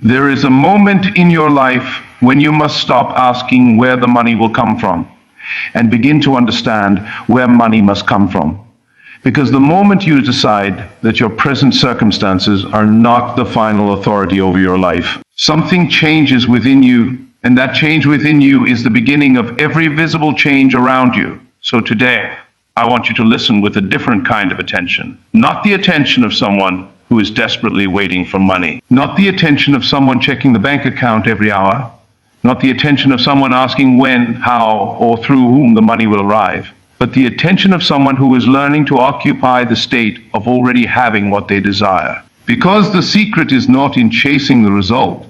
There is a moment in your life when you must stop asking where the money will come from and begin to understand where money must come from. Because the moment you decide that your present circumstances are not the final authority over your life, something changes within you, and that change within you is the beginning of every visible change around you. So today, I want you to listen with a different kind of attention. Not the attention of someone who is desperately waiting for money. Not the attention of someone checking the bank account every hour. Not the attention of someone asking when, how, or through whom the money will arrive. But the attention of someone who is learning to occupy the state of already having what they desire. Because the secret is not in chasing the result.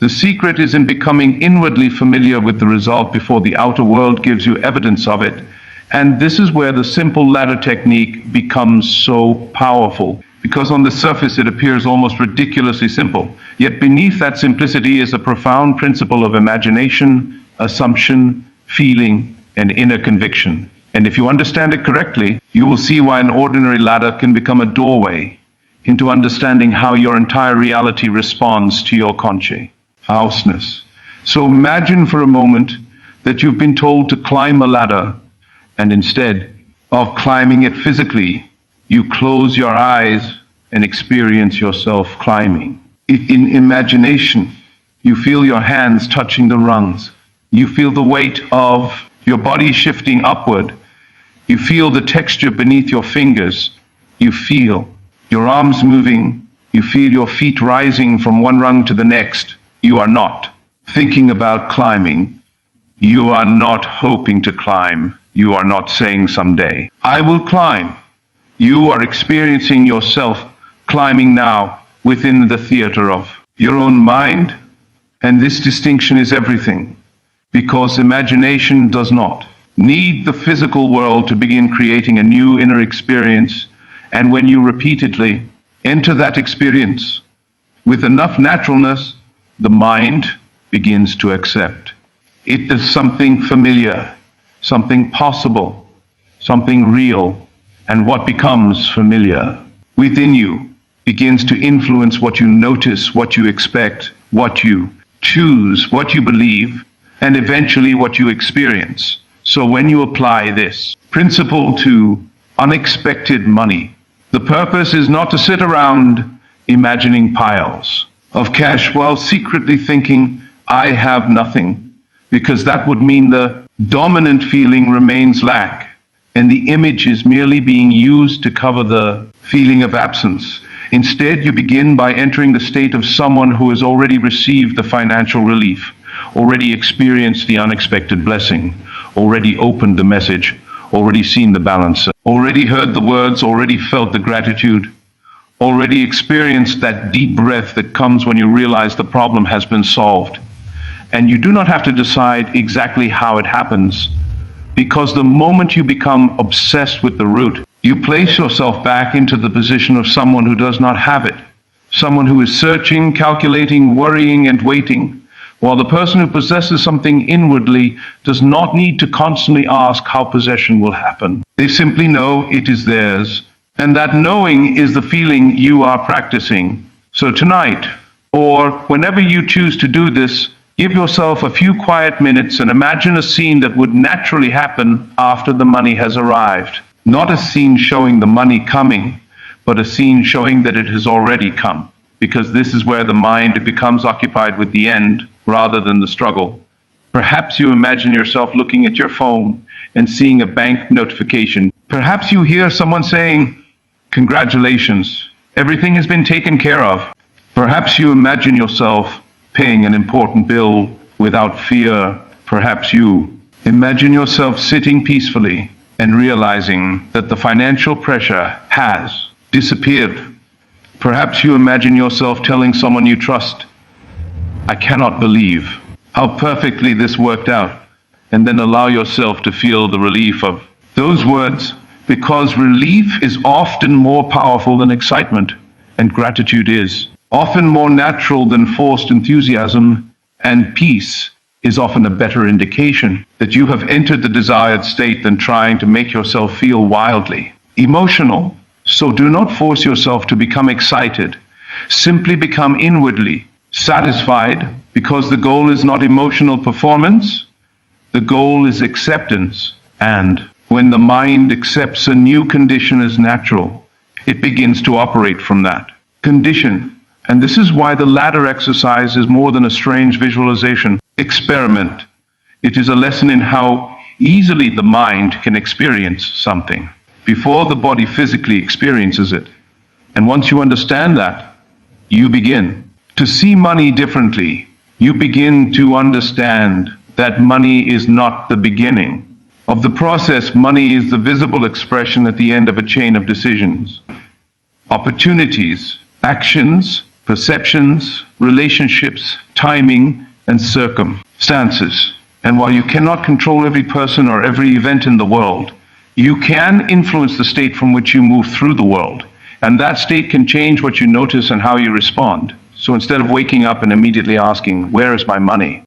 The secret is in becoming inwardly familiar with the result before the outer world gives you evidence of it. And this is where the simple ladder technique becomes so powerful. Because on the surface it appears almost ridiculously simple. Yet beneath that simplicity is a profound principle of imagination, assumption, feeling, and inner conviction. And if you understand it correctly, you will see why an ordinary ladder can become a doorway into understanding how your entire reality responds to your consciousness. So imagine for a moment that you've been told to climb a ladder, and instead of climbing it physically, you close your eyes and experience yourself climbing. In imagination, you feel your hands touching the rungs. You feel the weight of your body shifting upward. You feel the texture beneath your fingers. You feel your arms moving. You feel your feet rising from one rung to the next. You are not thinking about climbing. You are not hoping to climb. You are not saying someday, I will climb. You are experiencing yourself climbing now within the theater of your own mind. And this distinction is everything, because imagination does not need the physical world to begin creating a new inner experience. And when you repeatedly enter that experience with enough naturalness, the mind begins to accept. It is something familiar, something possible, something real. And what becomes familiar within you begins to influence what you notice, what you expect, what you choose, what you believe, and eventually what you experience. So when you apply this principle to unexpected money, the purpose is not to sit around imagining piles of cash while secretly thinking, I have nothing, because that would mean the dominant feeling remains lack. And the image is merely being used to cover the feeling of absence. Instead, you begin by entering the state of someone who has already received the financial relief, already experienced the unexpected blessing, already opened the message, already seen the balance, already heard the words, already felt the gratitude, already experienced that deep breath that comes when you realize the problem has been solved. And you do not have to decide exactly how it happens, because the moment you become obsessed with the root, you place yourself back into the position of someone who does not have it, someone who is searching, calculating, worrying, and waiting, while the person who possesses something inwardly does not need to constantly ask how possession will happen. They simply know it is theirs, and that knowing is the feeling you are practicing. So tonight, or whenever you choose to do this, give yourself a few quiet minutes and imagine a scene that would naturally happen after the money has arrived. Not a scene showing the money coming, but a scene showing that it has already come. Because this is where the mind becomes occupied with the end rather than the struggle. Perhaps you imagine yourself looking at your phone and seeing a bank notification. Perhaps you hear someone saying, congratulations, everything has been taken care of. Perhaps you imagine yourself paying an important bill without fear. Perhaps you imagine yourself sitting peacefully and realizing that the financial pressure has disappeared. Perhaps you imagine yourself telling someone you trust, I cannot believe how perfectly this worked out, and then allow yourself to feel the relief of those words, because relief is often more powerful than excitement, and gratitude is often more natural than forced enthusiasm, and peace is often a better indication that you have entered the desired state than trying to make yourself feel wildly emotional. So do not force yourself to become excited. Simply become inwardly Satisfied because the goal is not emotional performance, the goal is acceptance. And when the mind accepts a new condition as natural, it begins to operate from that condition. And this is why the ladder exercise is more than a strange visualization experiment. It is a lesson in how easily the mind can experience something before the body physically experiences it. And once you understand that, you begin to see money differently. You begin to understand that money is not the beginning of the process. Money is the visible expression at the end of a chain of decisions, opportunities, actions, perceptions, relationships, timing, and circumstances. And while you cannot control every person or every event in the world, you can influence the state from which you move through the world. And that state can change what you notice and how you respond. So instead of waking up and immediately asking, where is my money?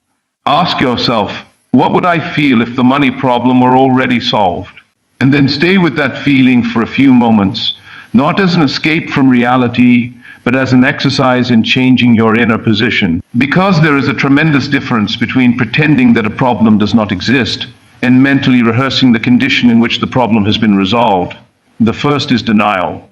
Ask yourself, what would I feel if the money problem were already solved? And then stay with that feeling for a few moments, not as an escape from reality, but as an exercise in changing your inner position. Because there is a tremendous difference between pretending that a problem does not exist and mentally rehearsing the condition in which the problem has been resolved. The first is denial.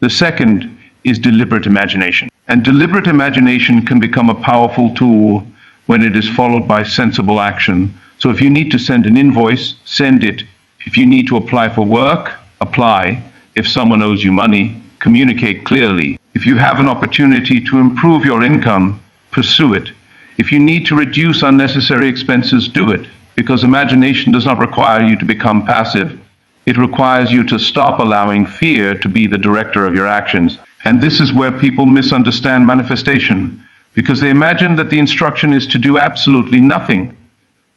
The second is deliberate imagination. And deliberate imagination can become a powerful tool when it is followed by sensible action. So if you need to send an invoice, send it. If you need to apply for work, apply. If someone owes you money, communicate clearly. If you have an opportunity to improve your income, pursue it. If you need to reduce unnecessary expenses, do it. Because imagination does not require you to become passive. It requires you to stop allowing fear to be the director of your actions. And this is where people misunderstand manifestation, because they imagine that the instruction is to do absolutely nothing.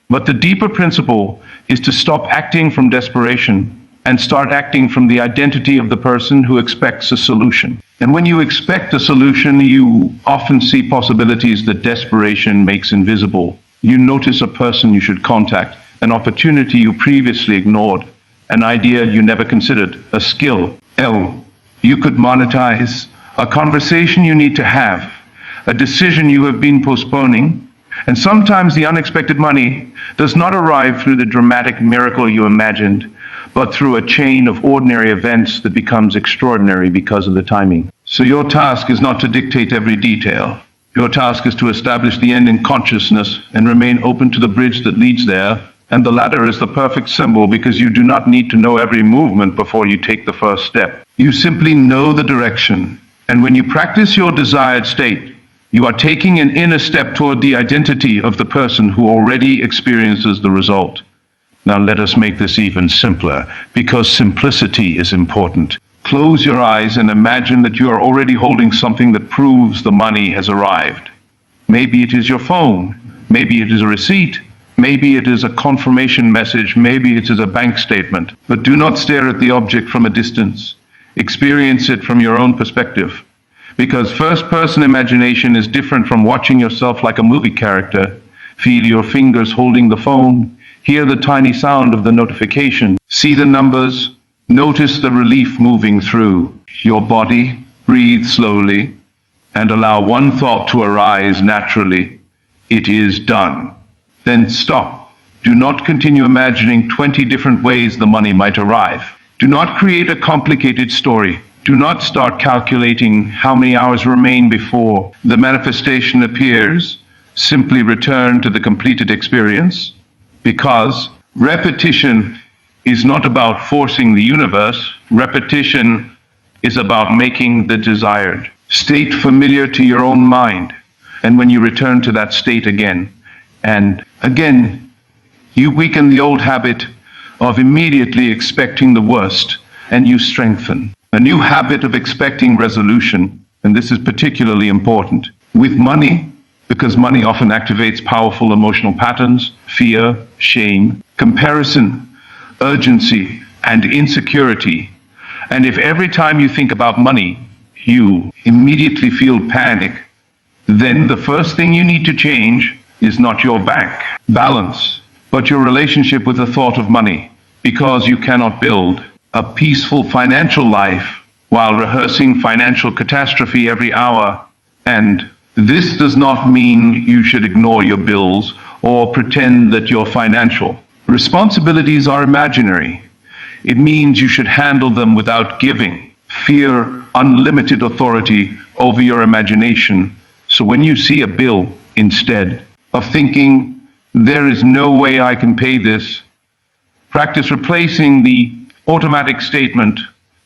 But the deeper principle is to stop acting from desperation and start acting from the identity of the person who expects a solution. And when you expect a solution, you often see possibilities that desperation makes invisible. You notice a person you should contact, an opportunity you previously ignored, an idea you never considered, a skill you could monetize, a conversation you need to have, a decision you have been postponing. And sometimes the unexpected money does not arrive through the dramatic miracle you imagined, but through a chain of ordinary events that becomes extraordinary because of the timing. So your task is not to dictate every detail. Your task is to establish the end in consciousness and remain open to the bridge that leads there. And the ladder is the perfect symbol because you do not need to know every movement before you take the first step. You simply know the direction. And when you practice your desired state, you are taking an inner step toward the identity of the person who already experiences the result. Now let us make this even simpler, because simplicity is important. Close your eyes and imagine that you are already holding something that proves the money has arrived. Maybe it is your phone, maybe it is a receipt, maybe it is a confirmation message, maybe it is a bank statement. But do not stare at the object from a distance. Experience it from your own perspective. Because first-person imagination is different from watching yourself like a movie character. Feel your fingers holding the phone. Hear the tiny sound of the notification. See the numbers. Notice the relief moving through your body. Breathe slowly and allow one thought to arise naturally. It is done. Then stop. Do not continue imagining 20 different ways the money might arrive. Do not create a complicated story. Do not start calculating how many hours remain before the manifestation appears. Simply return to the completed experience, because repetition is not about forcing the universe. Repetition is about making the desired state familiar to your own mind. And when you return to that state again and again, you weaken the old habit of immediately expecting the worst, and you strengthen a new habit of expecting resolution. And this is particularly important with money, because money often activates powerful emotional patterns: fear, shame, comparison, urgency, and insecurity. And if every time you think about money, you immediately feel panic, then the first thing you need to change is not your bank balance, but your relationship with the thought of money. Because you cannot build a peaceful financial life while rehearsing financial catastrophe every hour and This does not mean you should ignore your bills or pretend that you're financial. Responsibilities are imaginary. It means you should handle them without giving. Fear unlimited authority over your imagination. So when you see a bill, instead of thinking, there is no way I can pay this, practice replacing the automatic statement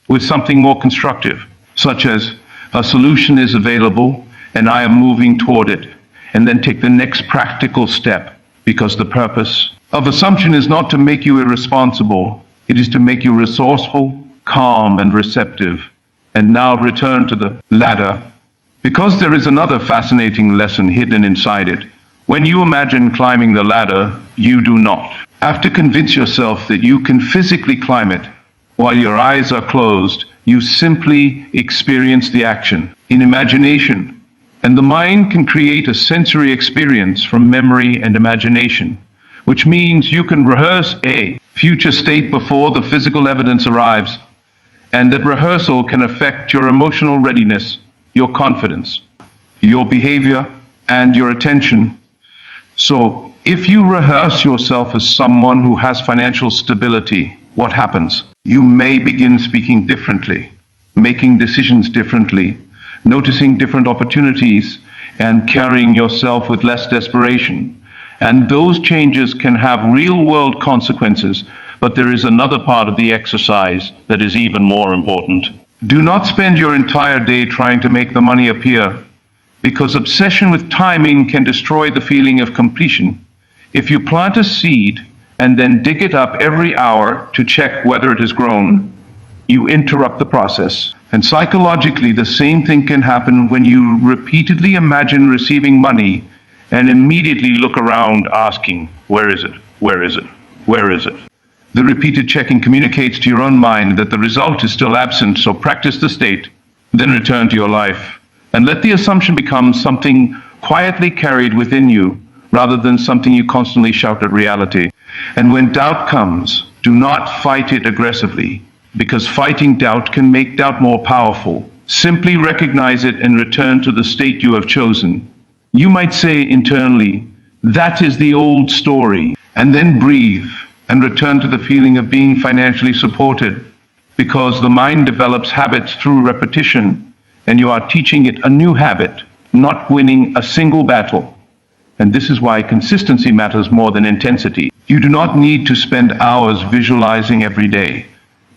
with something more constructive, such as, a solution is available and I am moving toward it. And then take the next practical step, because the purpose of assumption is not to make you irresponsible. It is to make you resourceful, calm, and receptive. And now return to the ladder, because there is another fascinating lesson hidden inside it. When you imagine climbing the ladder, you do not have to convince yourself that you can physically climb it. While your eyes are closed, you simply experience the action in imagination. And the mind can create a sensory experience from memory and imagination, which means you can rehearse a future state before the physical evidence arrives. And that rehearsal can affect your emotional readiness, your confidence, your behavior, and your attention. So, if you rehearse yourself as someone who has financial stability, what happens? You may begin speaking differently, making decisions differently, noticing different opportunities, and carrying yourself with less desperation. And those changes can have real-world consequences, but there is another part of the exercise that is even more important. Do not spend your entire day trying to make the money appear, because obsession with timing can destroy the feeling of completion. If you plant a seed and then dig it up every hour to check whether it has grown, you interrupt the process. And psychologically, the same thing can happen when you repeatedly imagine receiving money and immediately look around asking, where is it? Where is it? Where is it? The repeated checking communicates to your own mind that the result is still absent, so practice the state, then return to your life. And let the assumption become something quietly carried within you, rather than something you constantly shout at reality. And when doubt comes, do not fight it aggressively, because fighting doubt can make doubt more powerful. Simply recognize it and return to the state you have chosen. You might say internally, that is the old story, and then breathe and return to the feeling of being financially supported, because the mind develops habits through repetition, and you are teaching it a new habit, not winning a single battle. And this is why consistency matters more than intensity. You do not need to spend hours visualizing every day.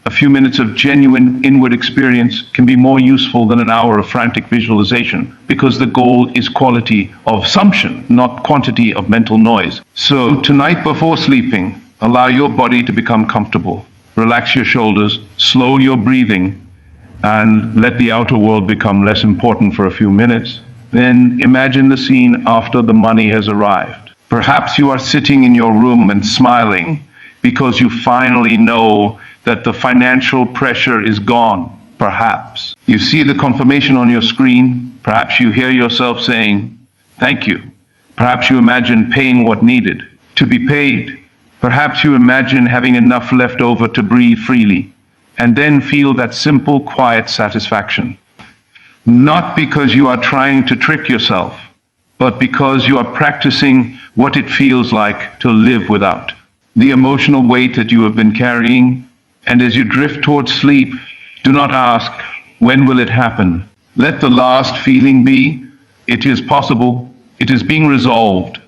A few minutes of genuine inward experience can be more useful than an hour of frantic visualization, because the goal is quality of assumption, not quantity of mental noise. So tonight before sleeping, allow your body to become comfortable. Relax your shoulders, slow your breathing, and let the outer world become less important for a few minutes. Then imagine the scene after the money has arrived. Perhaps you are sitting in your room and smiling because you finally know that the financial pressure is gone. Perhaps you see the confirmation on your screen. Perhaps you hear yourself saying, thank you. Perhaps you imagine paying what needed to be paid. Perhaps you imagine having enough left over to breathe freely, and then feel that simple, quiet satisfaction. Not because you are trying to trick yourself, but because you are practicing what it feels like to live without the emotional weight that you have been carrying. And as you drift towards sleep, do not ask, when will it happen? Let the last feeling be, it is possible, it is being resolved.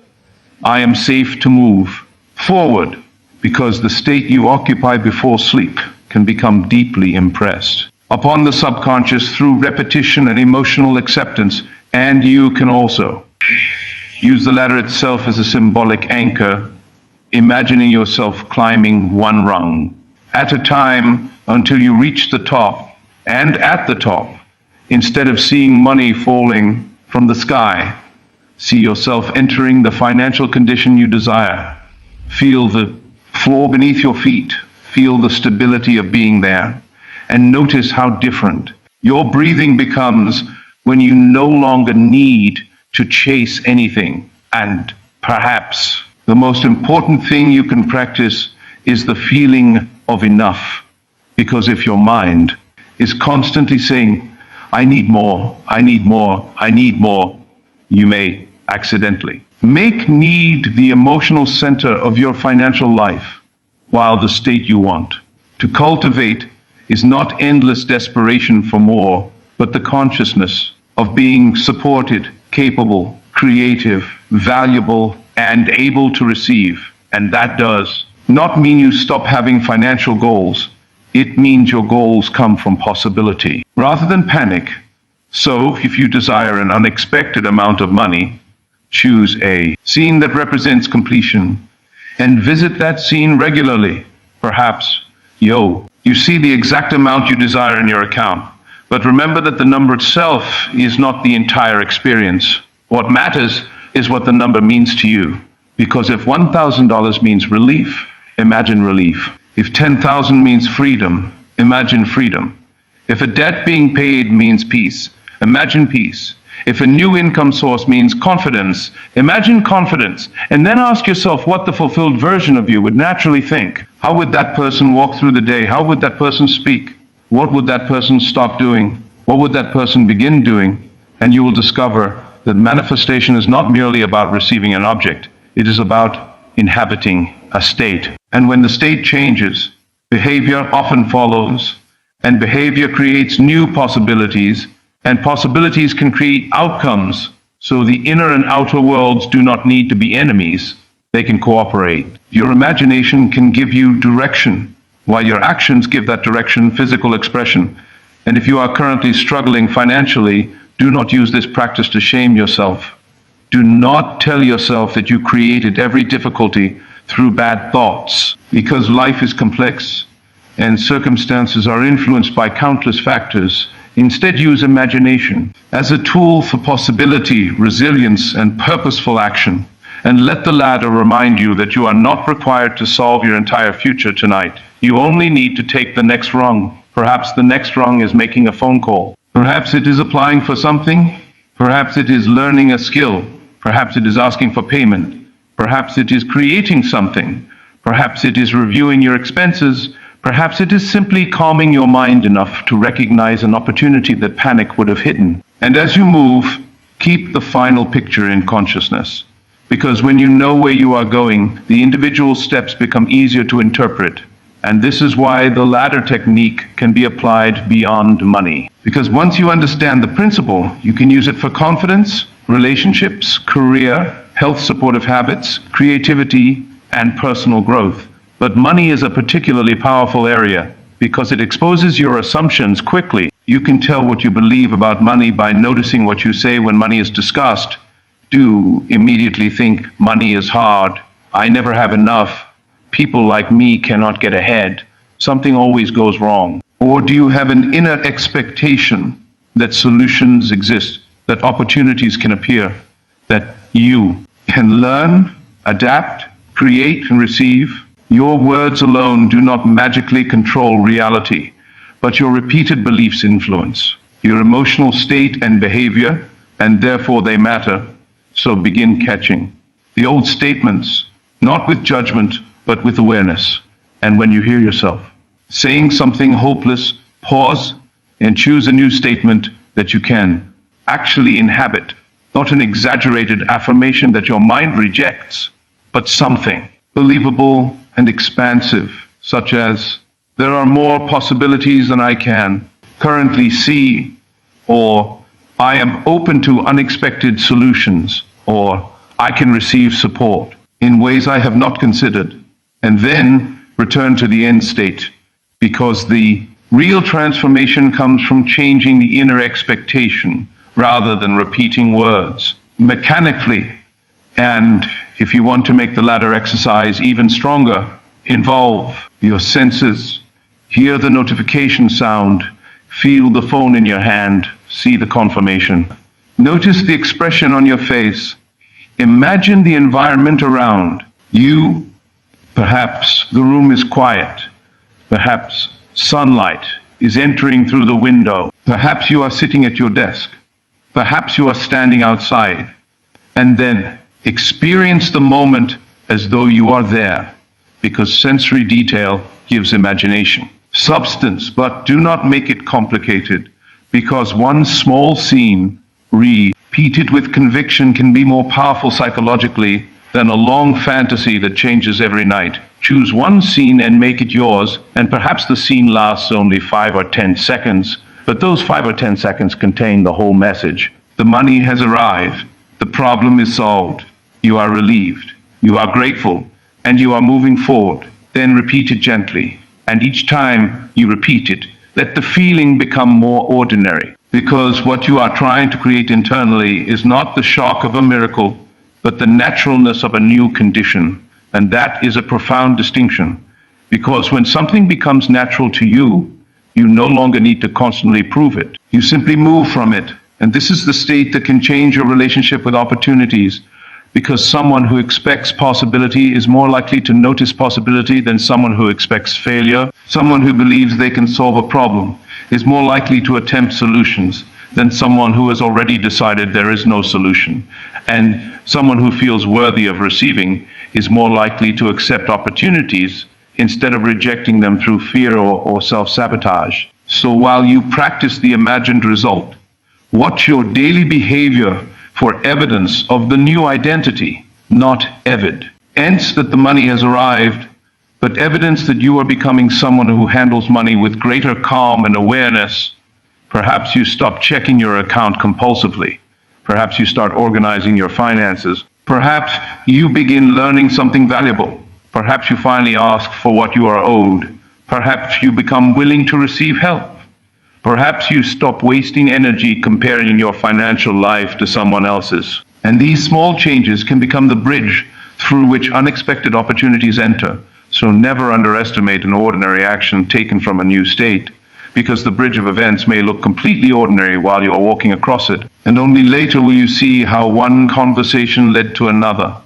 I am safe to move forward, because the state you occupy before sleep can become deeply impressed upon the subconscious through repetition and emotional acceptance. And you can also use the ladder itself as a symbolic anchor, imagining yourself climbing one rung at a time until you reach the top. And at the top, instead of seeing money falling from the sky, see yourself entering the financial condition you desire. Feel the floor beneath your feet. Feel the stability of being there. And notice how different your breathing becomes when you no longer need to chase anything. And perhaps the most important thing you can practice is the feeling of enough. Because if your mind is constantly saying, I need more, I need more, I need more, you may accidentally. Make need the emotional center of your financial life, while the state you want to cultivate is not endless desperation for more, but the consciousness of being supported, capable, creative, valuable, and able to receive. And that does not mean you stop having financial goals. It means your goals come from possibility rather than panic. So if you desire an unexpected amount of money, choose a scene that represents completion and visit that scene regularly. Perhaps, you see the exact amount you desire in your account. But remember that the number itself is not the entire experience. What matters is what the number means to you. Because if $1,000 means relief, imagine relief. If $10,000 means freedom, imagine freedom. If a debt being paid means peace, imagine peace. If a new income source means confidence, imagine confidence. And then ask yourself what the fulfilled version of you would naturally think. How would that person walk through the day? How would that person speak? What would that person stop doing? What would that person begin doing? And you will discover that manifestation is not merely about receiving an object. It is about inhabiting a state. And when the state changes, behavior often follows, and behavior creates new possibilities, and possibilities can create outcomes. So the inner and outer worlds do not need to be enemies. They can cooperate. Your imagination can give you direction, while your actions give that direction physical expression. And if you are currently struggling financially, do not use this practice to shame yourself. Do not tell yourself that you created every difficulty through bad thoughts, because life is complex and circumstances are influenced by countless factors. Instead, use imagination as a tool for possibility, resilience, and purposeful action. And let the ladder remind you that you are not required to solve your entire future tonight. You only need to take the next rung. Perhaps the next rung is making a phone call. Perhaps it is applying for something. Perhaps it is learning a skill. Perhaps it is asking for payment. Perhaps it is creating something. Perhaps it is reviewing your expenses. Perhaps it is simply calming your mind enough to recognize an opportunity that panic would have hidden. And as you move, keep the final picture in consciousness. Because when you know where you are going, the individual steps become easier to interpret. And this is why the ladder technique can be applied beyond money. Because once you understand the principle, you can use it for confidence, relationships, career, health supportive habits, creativity, and personal growth. But money is a particularly powerful area because it exposes your assumptions quickly. You can tell what you believe about money by noticing what you say when money is discussed. Do immediately think money is hard, I never have enough, people like me cannot get ahead, something always goes wrong. Or do you have an inner expectation that solutions exist, that opportunities can appear, that you can learn, adapt, create, and receive? Your words alone do not magically control reality, but your repeated beliefs influence your emotional state and behavior, and therefore they matter. So begin catching the old statements, not with judgment, but with awareness. And when you hear yourself saying something hopeless, pause and choose a new statement that you can actually inhabit, not an exaggerated affirmation that your mind rejects, but something believable and expansive, such as, there are more possibilities than I can currently see, or I am open to unexpected solutions, or I can receive support in ways I have not considered. And then return to the end state, because the real transformation comes from changing the inner expectation rather than repeating words mechanically. And if you want to make the ladder exercise even stronger, involve your senses. Hear the notification sound, feel the phone in your hand, see the confirmation. Notice the expression on your face. Imagine the environment around you. Perhaps the room is quiet. Perhaps sunlight is entering through the window. Perhaps you are sitting at your desk. Perhaps you are standing outside. And then experience the moment as though you are there, because sensory detail gives imagination substance, but do not make it complicated, because one small scene Repeat it with conviction can be more powerful psychologically than a long fantasy that changes every night. Choose one scene and make it yours, and perhaps the scene lasts only 5 or 10 seconds, but those 5 or 10 seconds contain the whole message. The money has arrived. The problem is solved. You are relieved. You are grateful, and you are moving forward. Then repeat it gently, and each time you repeat it, let the feeling become more ordinary, because what you are trying to create internally is not the shock of a miracle, but the naturalness of a new condition. And that is a profound distinction, because when something becomes natural to you, you no longer need to constantly prove it. You simply move from it. And this is the state that can change your relationship with opportunities, because someone who expects possibility is more likely to notice possibility than someone who expects failure. Someone who believes they can solve a problem is more likely to attempt solutions than someone who has already decided there is no solution. And someone who feels worthy of receiving is more likely to accept opportunities instead of rejecting them through fear or self-sabotage. So while you practice the imagined result, watch your daily behavior for evidence of the new identity, not evid. Hence that the money has arrived, but evidence that you are becoming someone who handles money with greater calm and awareness. Perhaps you stop checking your account compulsively. Perhaps you start organizing your finances. Perhaps you begin learning something valuable. Perhaps you finally ask for what you are owed. Perhaps you become willing to receive help. Perhaps you stop wasting energy comparing your financial life to someone else's. And these small changes can become the bridge through which unexpected opportunities enter. So never underestimate an ordinary action taken from a new state, because the bridge of events may look completely ordinary while you are walking across it. And only later will you see how one conversation led to another,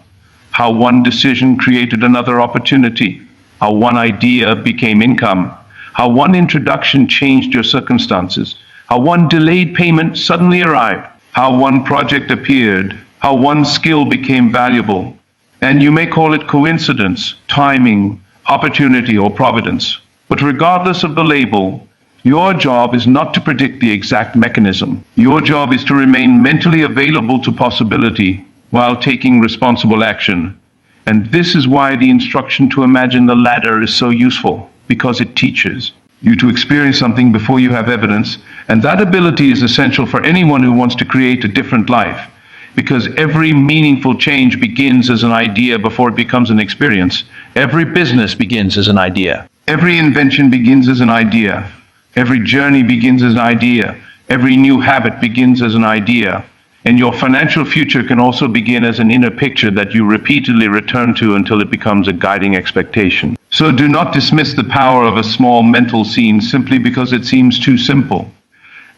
how one decision created another opportunity, how one idea became income, how one introduction changed your circumstances, how one delayed payment suddenly arrived, how one project appeared, how one skill became valuable. And you may call it coincidence, timing, opportunity, or providence. But regardless of the label, your job is not to predict the exact mechanism. Your job is to remain mentally available to possibility while taking responsible action. And this is why the instruction to imagine the ladder is so useful, because it teaches you to experience something before you have evidence. And that ability is essential for anyone who wants to create a different life, because every meaningful change begins as an idea before it becomes an experience. Every business begins as an idea. Every invention begins as an idea. Every journey begins as an idea. Every new habit begins as an idea. And your financial future can also begin as an inner picture that you repeatedly return to until it becomes a guiding expectation. So do not dismiss the power of a small mental scene simply because it seems too simple.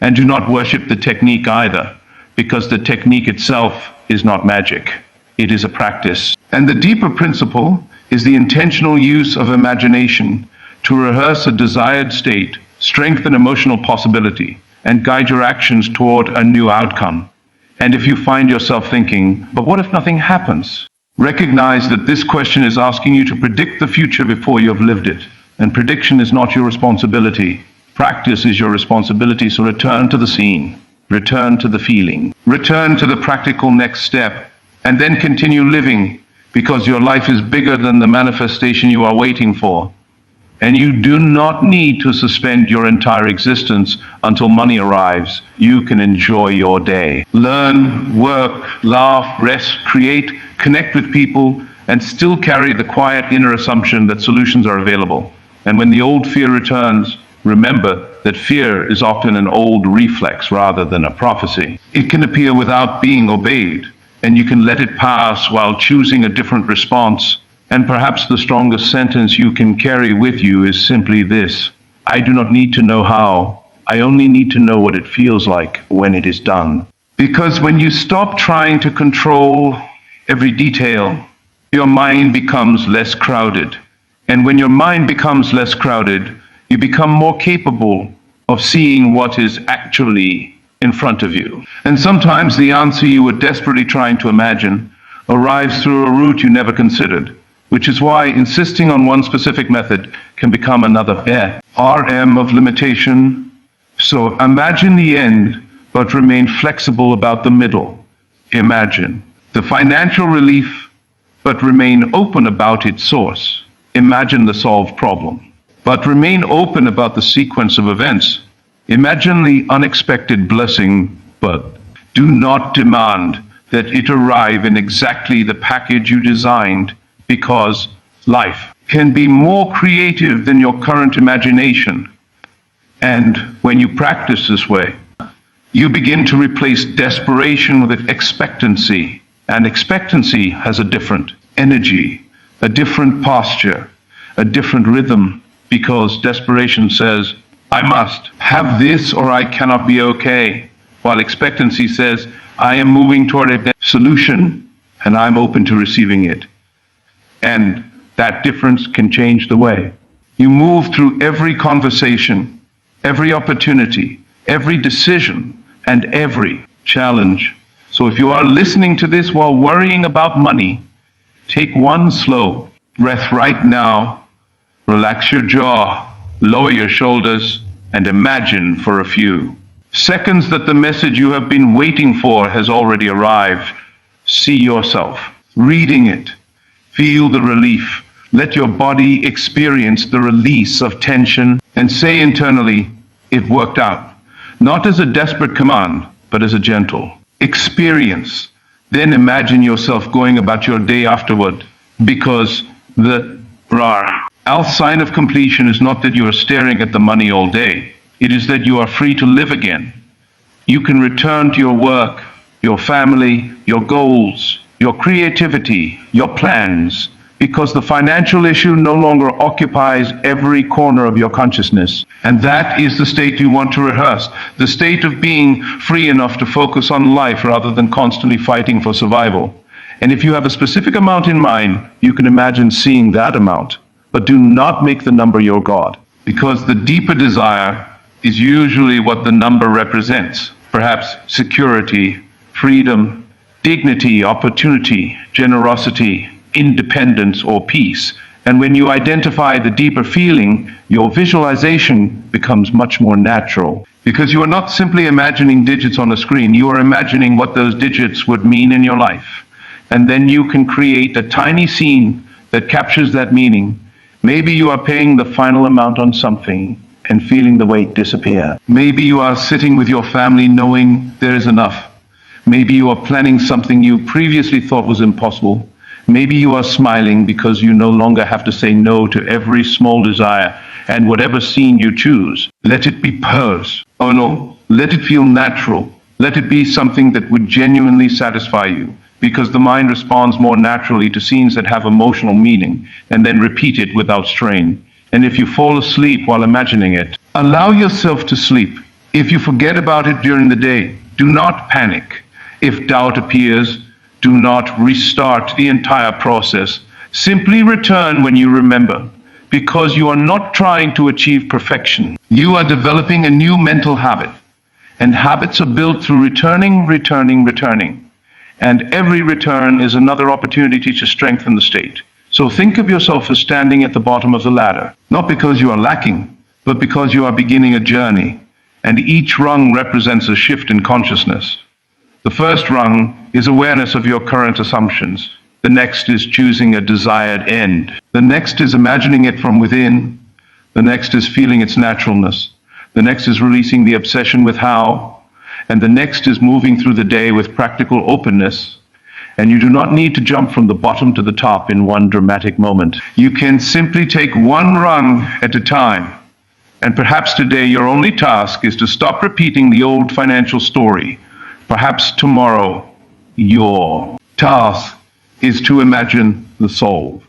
And do not worship the technique either, because the technique itself is not magic. It is a practice. And the deeper principle is the intentional use of imagination to rehearse a desired state, strengthen emotional possibility, and guide your actions toward a new outcome. And if you find yourself thinking, but what if nothing happens? Recognize that this question is asking you to predict the future before you have lived it. And prediction is not your responsibility. Practice is your responsibility, so return to the scene. Return to the feeling. Return to the practical next step. And then continue living, because your life is bigger than the manifestation you are waiting for. And you do not need to suspend your entire existence until money arrives. You can enjoy your day. Learn, work, laugh, rest, create, connect with people, and still carry the quiet inner assumption that solutions are available. And when the old fear returns, remember that fear is often an old reflex rather than a prophecy. It can appear without being obeyed, and you can let it pass while choosing a different response. And perhaps the strongest sentence you can carry with you is simply this: I do not need to know how. I only need to know what it feels like when it is done. Because when you stop trying to control every detail, your mind becomes less crowded. And when your mind becomes less crowded, you become more capable of seeing what is actually in front of you. And sometimes the answer you were desperately trying to imagine arrives through a route you never considered, which is why insisting on one specific method can become another RM of limitation. So imagine the end, but remain flexible about the middle. Imagine the financial relief, but remain open about its source. Imagine the solved problem, but remain open about the sequence of events. Imagine the unexpected blessing, but do not demand that it arrive in exactly the package you designed, because life can be more creative than your current imagination. And when you practice this way, you begin to replace desperation with expectancy. And expectancy has a different energy, a different posture, a different rhythm, because desperation says, I must have this or I cannot be okay, while expectancy says, I am moving toward a solution and I'm open to receiving it. And that difference can change the way you move through every conversation, every opportunity, every decision, and every challenge. So if you are listening to this while worrying about money, take one slow breath right now, relax your jaw, lower your shoulders, and imagine for a few seconds that the message you have been waiting for has already arrived. See yourself reading it. Feel the relief. Let your body experience the release of tension and say internally, it worked out. Not as a desperate command, but as a gentle experience. Then imagine yourself going about your day afterward, because the sign of completion is not that you are staring at the money all day. It is that you are free to live again. You can return to your work, your family, your goals, your creativity, your plans, because the financial issue no longer occupies every corner of your consciousness. And that is the state you want to rehearse, the state of being free enough to focus on life rather than constantly fighting for survival. And if you have a specific amount in mind, you can imagine seeing that amount. But do not make the number your God, because the deeper desire is usually what the number represents. Perhaps security, freedom, dignity, opportunity, generosity, independence, or peace. And when you identify the deeper feeling, your visualization becomes much more natural. Because you are not simply imagining digits on a screen, you are imagining what those digits would mean in your life. And then you can create a tiny scene that captures that meaning. Maybe you are paying the final amount on something and feeling the weight disappear. Maybe you are sitting with your family knowing there is enough. Maybe you are planning something you previously thought was impossible. Maybe you are smiling because you no longer have to say no to every small desire, and whatever scene you choose, let it be hers. Oh no, let it feel natural. Let it be something that would genuinely satisfy you, because the mind responds more naturally to scenes that have emotional meaning, and then repeat it without strain. And if you fall asleep while imagining it, allow yourself to sleep. If you forget about it during the day, do not panic. If doubt appears, do not restart the entire process. Simply return when you remember, because you are not trying to achieve perfection. You are developing a new mental habit, and habits are built through returning. And every return is another opportunity to strengthen the state. So think of yourself as standing at the bottom of the ladder, not because you are lacking, but because you are beginning a journey, and each rung represents a shift in consciousness. The first rung is awareness of your current assumptions. The next is choosing a desired end. The next is imagining it from within. The next is feeling its naturalness. The next is releasing the obsession with how. And the next is moving through the day with practical openness. And you do not need to jump from the bottom to the top in one dramatic moment. You can simply take one rung at a time. And perhaps today your only task is to stop repeating the old financial story. Perhaps tomorrow your task is to imagine the solve.